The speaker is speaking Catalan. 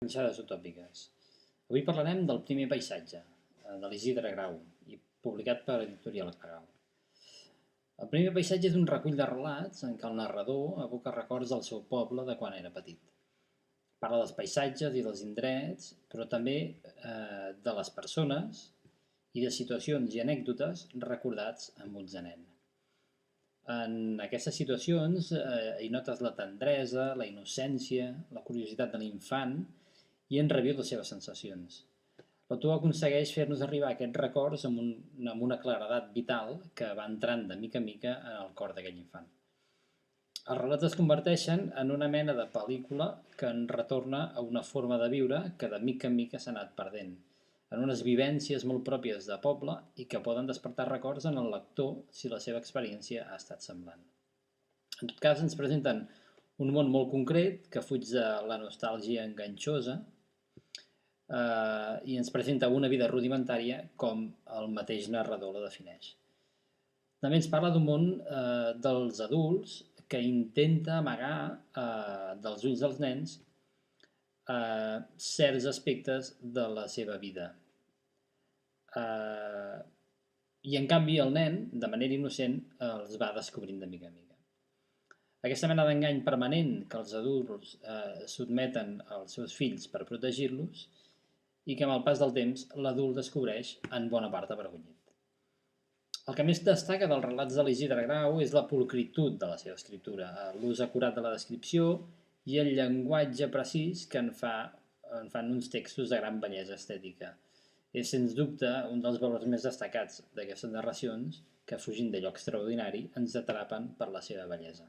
Enxades utòpiques. Avui parlarem del primer paisatge, de l'Isidre Grau, i publicat per Editorial Grau. El primer paisatge és un recull de relats en què el narrador evoca records del seu poble de quan era petit. Parla dels paisatges i dels indrets, però també de les persones i de situacions i anècdotes recordats amb ulls de nen. En aquestes situacions hi notes la tendresa, la innocència, la curiositat de l'infant i en reviu les seves sensacions. L'autor aconsegueix fer-nos arribar a aquests records amb una claredat vital que va entrant de mica en mica en el cor d'aquell infant. Els relats es converteixen en una mena de pel·lícula que en retorna a una forma de viure que de mica en mica s'ha anat perdent, en unes vivències molt pròpies de poble i que poden despertar records en el lector si la seva experiència ha estat semblant. En tot cas, ens presenten un món molt concret que fuig de la nostàlgia enganxosa i ens presenta una vida rudimentària com el mateix narrador la defineix. També ens parla d'un món dels adults que intenta amagar dels ulls dels nens certs aspectes de la seva vida. I en canvi el nen, de manera innocent, els va descobrint de mica en mica. Aquesta mena d'engany permanent que els adults sotmeten als seus fills per protegir-los i que amb el pas del temps l'adult descobreix en bona part avergonyit. El que més destaca dels relats de l'Isidre Grau és la pulcritud de la seva escriptura, l'ús acurat de la descripció i el llenguatge precís que en fan uns textos de gran bellesa estètica. És, sens dubte, un dels valors més destacats d'aquestes narracions que, fugint d'allò extraordinari, ens atrapen per la seva bellesa.